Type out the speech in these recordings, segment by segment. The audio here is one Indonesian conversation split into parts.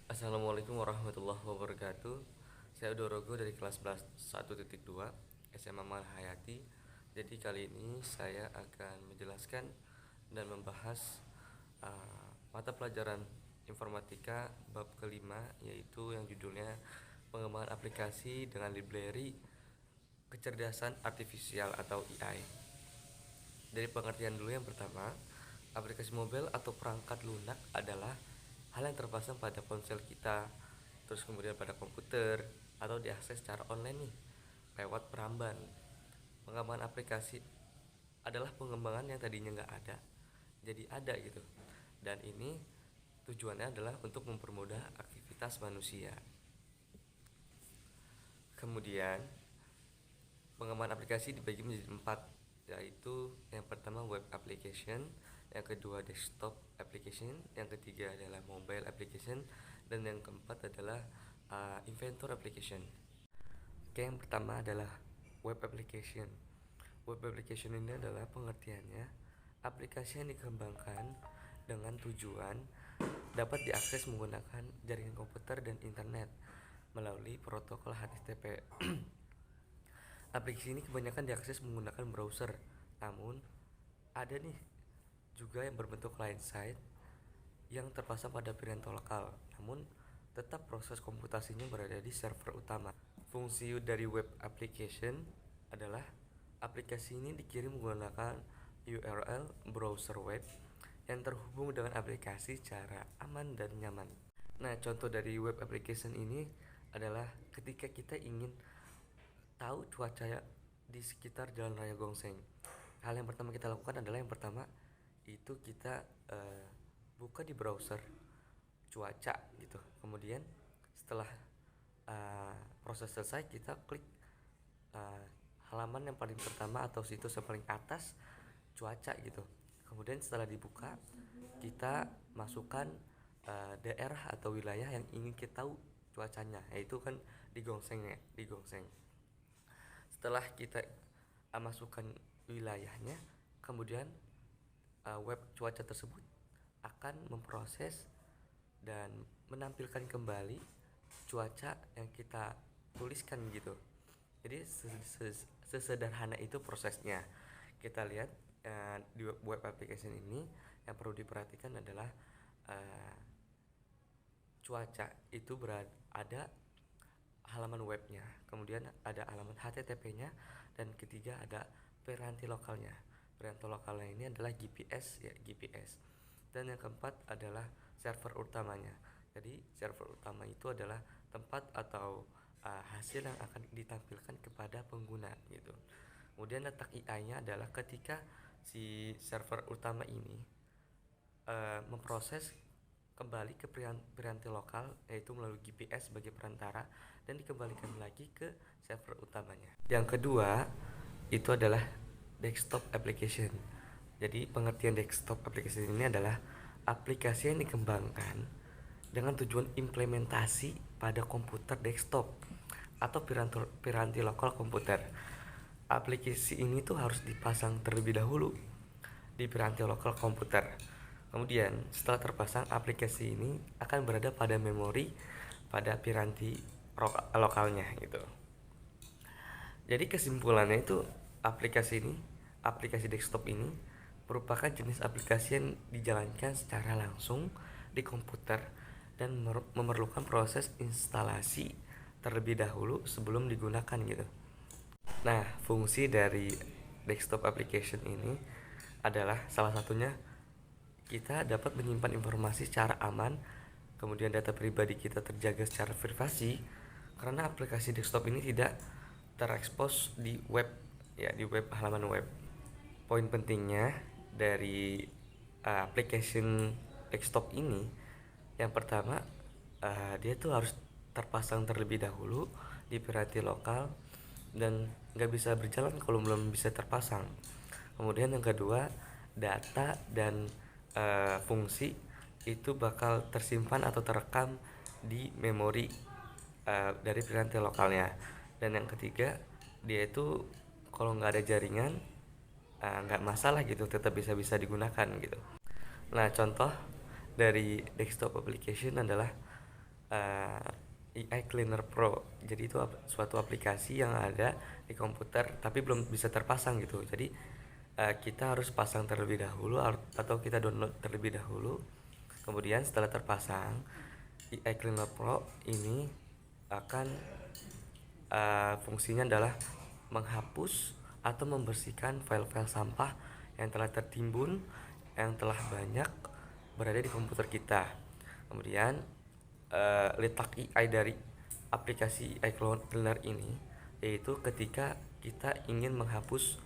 Assalamualaikum warahmatullahi wabarakatuh. Saya Dorogo dari kelas 1.2 SMA Malhayati. Jadi kali ini saya akan menjelaskan dan membahas mata pelajaran informatika bab kelima, yaitu yang judulnya pengembangan aplikasi dengan library kecerdasan artifisial atau AI. Dari pengertian dulu, yang pertama, aplikasi mobile atau perangkat lunak adalah hal yang terpasang pada ponsel kita, terus kemudian pada komputer, atau diakses secara online nih, lewat peramban. Pengembangan aplikasi adalah pengembangan yang tadinya nggak ada, jadi ada gitu. Dan ini tujuannya adalah untuk mempermudah aktivitas manusia. Kemudian pengembangan aplikasi dibagi menjadi 4, yaitu yang pertama web application, yang kedua desktop application, yang ketiga adalah mobile application, dan yang keempat adalah inventor application. Oke, yang pertama adalah web application. Web application ini adalah pengertiannya aplikasi yang dikembangkan dengan tujuan dapat diakses menggunakan jaringan komputer dan internet melalui protokol HTTP. Aplikasi ini kebanyakan diakses menggunakan browser, namun ada nih juga yang berbentuk client side yang terpasang pada printer lokal, namun tetap proses komputasinya berada di server utama. Fungsi dari web application adalah aplikasi ini dikirim menggunakan URL browser web yang terhubung dengan aplikasi secara aman dan nyaman. Nah, contoh dari web application ini adalah ketika kita ingin tahu cuaca di sekitar Jalan Raya Gongseng. Hal yang pertama kita lakukan adalah yang pertama itu kita buka di browser cuaca gitu. Kemudian setelah proses selesai, kita klik halaman yang paling pertama atau situs yang paling atas cuaca gitu. Kemudian setelah dibuka, kita masukkan daerah atau wilayah yang ingin kita tahu cuacanya, yaitu kan di Gongseng ya, di Gongseng. Setelah kita masukkan wilayahnya, kemudian web cuaca tersebut akan memproses dan menampilkan kembali cuaca yang kita tuliskan gitu. Jadi sesederhana itu prosesnya. Kita lihat di web application ini yang perlu diperhatikan adalah cuaca itu ada halaman webnya, kemudian ada halaman HTTP-nya, dan ketiga ada piranti lokalnya. Piranti lokalnya ini adalah GPS ya, GPS. Dan yang keempat adalah server utamanya. Jadi server utama itu adalah tempat atau hasil yang akan ditampilkan kepada pengguna gitu. Kemudian letak AI-nya adalah ketika si server utama ini memproses kembali ke piranti lokal, yaitu melalui GPS sebagai perantara, dan dikembalikan lagi ke server utamanya. Yang kedua itu adalah desktop application. Jadi pengertian desktop application ini adalah aplikasi yang dikembangkan dengan tujuan implementasi pada komputer desktop atau piranti lokal komputer. Aplikasi ini tuh harus dipasang terlebih dahulu di piranti lokal komputer. Kemudian setelah terpasang, aplikasi ini akan berada pada memori pada piranti lokalnya gitu. Jadi kesimpulannya itu aplikasi desktop ini merupakan jenis aplikasi yang dijalankan secara langsung di komputer dan memerlukan proses instalasi terlebih dahulu sebelum digunakan gitu. Nah, fungsi dari desktop application ini adalah salah satunya kita dapat menyimpan informasi secara aman, kemudian data pribadi kita terjaga secara privasi karena aplikasi desktop ini tidak terekspos di web ya, di halaman web. Poin pentingnya dari application desktop ini, yang pertama dia tuh harus terpasang terlebih dahulu di piranti lokal dan nggak bisa berjalan kalau belum bisa terpasang. Kemudian yang kedua, data dan fungsi itu bakal tersimpan atau terekam di memori dari piranti lokalnya. Dan yang ketiga, dia itu kalau nggak ada jaringan nggak masalah gitu, tetap bisa digunakan gitu. Nah, contoh dari desktop application adalah AI Cleaner Pro. Jadi itu suatu aplikasi yang ada di komputer tapi belum bisa terpasang gitu. Jadi kita harus pasang terlebih dahulu atau kita download terlebih dahulu. Kemudian setelah terpasang, AI Cleaner Pro ini akan fungsinya adalah menghapus atau membersihkan file-file sampah yang telah tertimbun, yang telah banyak berada di komputer kita. Kemudian letak AI dari aplikasi AI Cleaner ini yaitu ketika kita ingin menghapus,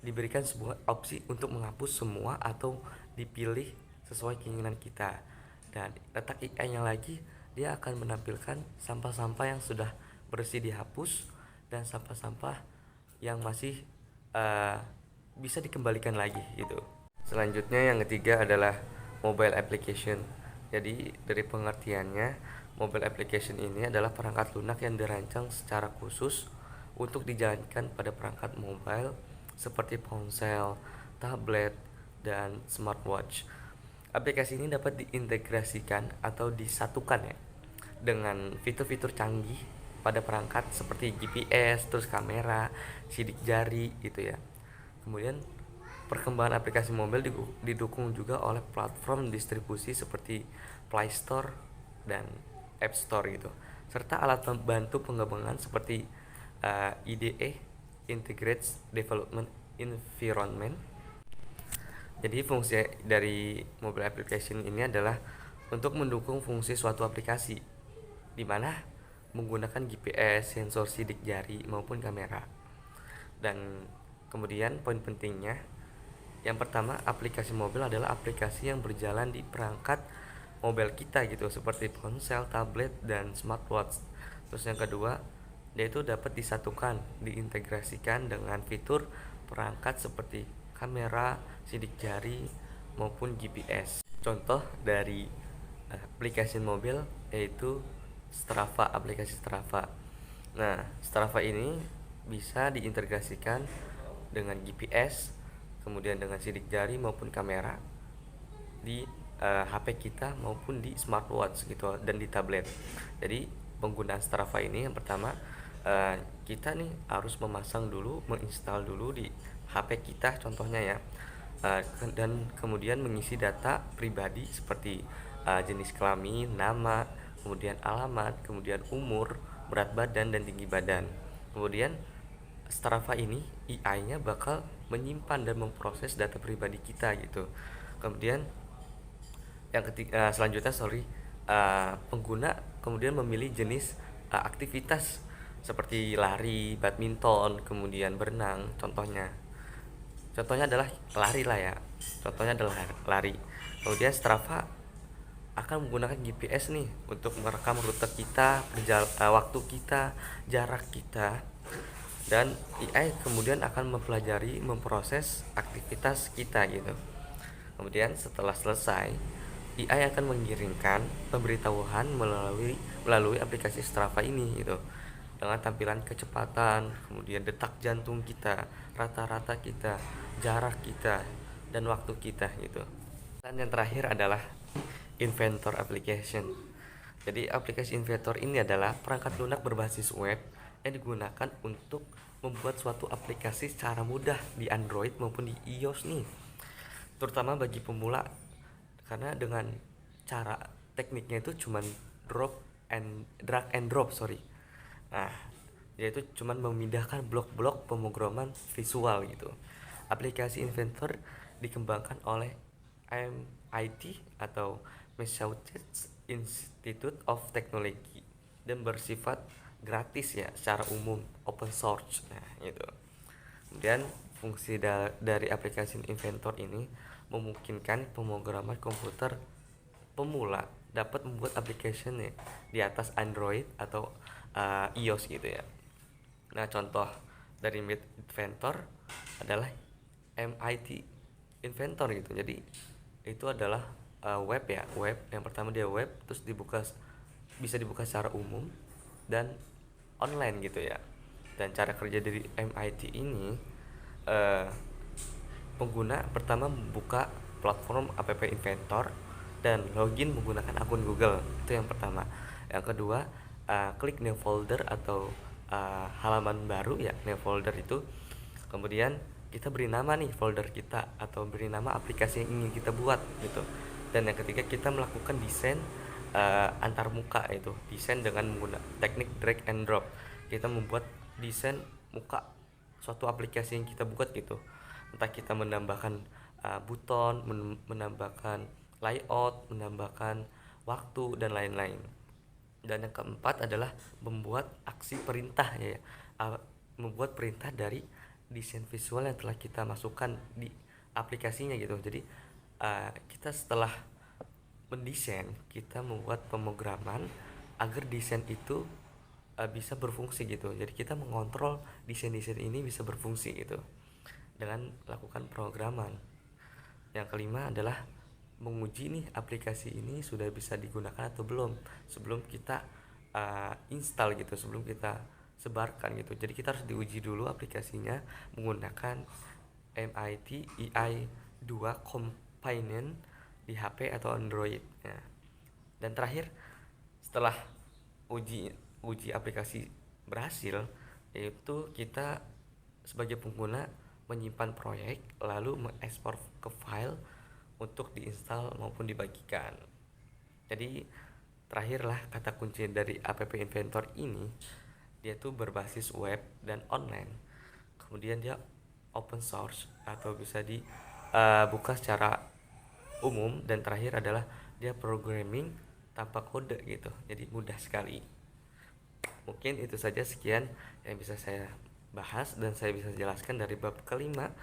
diberikan sebuah opsi untuk menghapus semua atau dipilih sesuai keinginan kita. Dan letak AI-nya lagi, dia akan menampilkan sampah-sampah yang sudah bersih dihapus dan sampah-sampah yang masih bisa dikembalikan lagi gitu. Selanjutnya yang ketiga adalah mobile application. Jadi dari pengertiannya, mobile application ini adalah perangkat lunak yang dirancang secara khusus untuk dijalankan pada perangkat mobile seperti ponsel, tablet, dan smartwatch. Aplikasi ini dapat diintegrasikan atau disatukan ya dengan fitur-fitur canggih pada perangkat seperti GPS, terus kamera, sidik jari gitu ya. Kemudian perkembangan aplikasi mobile didukung juga oleh platform distribusi seperti Play Store dan App Store gitu, serta alat membantu pengembangan seperti IDE (Integrated Development Environment). Jadi fungsi dari mobile application ini adalah untuk mendukung fungsi suatu aplikasi, di mana menggunakan GPS, sensor sidik jari maupun kamera. Dan kemudian poin pentingnya, yang pertama, aplikasi mobil adalah aplikasi yang berjalan di perangkat mobile kita gitu, seperti ponsel, tablet, dan smartwatch. Terus yang kedua, yaitu dapat disatukan, diintegrasikan dengan fitur perangkat seperti kamera, sidik jari, maupun GPS. Contoh dari aplikasi mobil yaitu Strava, aplikasi Strava. Nah, Strava ini bisa diintegrasikan dengan GPS, kemudian dengan sidik jari maupun kamera di HP kita maupun di smartwatch gitu dan di tablet. Jadi penggunaan Strava ini yang pertama, kita nih harus memasang dulu, menginstal dulu di HP kita contohnya ya, dan kemudian mengisi data pribadi seperti jenis kelamin, nama, kemudian alamat, kemudian umur, berat badan, dan tinggi badan. Kemudian Strava ini AI-nya bakal menyimpan dan memproses data pribadi kita gitu. Kemudian yang ketiga, selanjutnya pengguna kemudian memilih jenis aktivitas seperti lari, badminton, kemudian berenang. Contohnya adalah lari lah ya. Contohnya adalah lari. Kemudian Strava akan menggunakan GPS nih untuk merekam rute kita, waktu kita, jarak kita, dan AI kemudian akan mempelajari, memproses aktivitas kita gitu. Kemudian setelah selesai, AI akan mengirimkan pemberitahuan melalui aplikasi Strava ini gitu, dengan tampilan kecepatan, kemudian detak jantung kita, rata-rata kita, jarak kita, dan waktu kita gitu. Dan yang terakhir adalah Inventor Application. Jadi aplikasi Inventor ini adalah perangkat lunak berbasis web yang digunakan untuk membuat suatu aplikasi secara mudah di Android maupun di iOS nih, terutama bagi pemula, karena dengan cara tekniknya itu cuman drag and drop. Nah, yaitu cuman memindahkan blok-blok pemrograman visual gitu. Aplikasi Inventor dikembangkan oleh MIT atau Massachusetts Institute of Technology dan bersifat gratis ya, secara umum, open source. Nah, gitu. Kemudian fungsi dari aplikasi Inventor ini memungkinkan pemrograman komputer pemula dapat membuat aplikasinya di atas Android atau iOS gitu ya. Nah, contoh dari Inventor adalah MIT Inventor gitu. Jadi itu adalah web ya, web. Yang pertama dia web, terus bisa dibuka secara umum dan online gitu ya. Dan cara kerja dari MIT ini, pengguna pertama membuka platform app Inventor dan login menggunakan akun Google. Itu yang pertama. Yang kedua, klik new folder atau halaman baru ya, new folder itu. Kemudian kita beri nama nih folder kita atau beri nama aplikasi yang ingin kita buat gitu. Dan yang ketiga, kita melakukan desain antar muka, itu desain dengan menggunakan teknik drag and drop. Kita membuat desain muka suatu aplikasi yang kita buat gitu. Entah kita menambahkan buton, menambahkan layout, menambahkan waktu dan lain-lain. Dan yang keempat adalah membuat aksi perintah ya, membuat perintah dari desain visual yang telah kita masukkan di aplikasinya gitu. Jadi kita setelah mendesain, kita membuat pemrograman agar desain itu bisa berfungsi gitu. Jadi kita mengontrol desain-desain ini bisa berfungsi gitu dengan lakukan pemrograman. Yang kelima adalah menguji nih aplikasi ini sudah bisa digunakan atau belum sebelum kita install gitu, sebelum kita sebarkan gitu. Jadi kita harus diuji dulu aplikasinya menggunakan MIT EI2 Companion di HP atau Android ya. Dan terakhir, setelah uji aplikasi berhasil, yaitu kita sebagai pengguna menyimpan proyek lalu mengekspor ke file untuk diinstal maupun dibagikan. Jadi terakhirlah kata kunci dari App Inventor ini, dia tuh berbasis web dan online. Kemudian dia open source atau bisa dibuka secara umum, dan terakhir adalah dia programming tanpa kode gitu. Jadi mudah sekali. Mungkin itu saja sekian yang bisa saya bahas dan saya bisa jelaskan dari bab kelima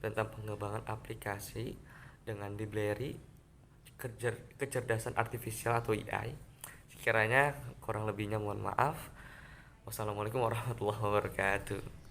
tentang pengembangan aplikasi dengan library kecerdasan artifisial atau AI. Sekiranya kurang lebihnya mohon maaf. Wassalamualaikum warahmatullahi wabarakatuh.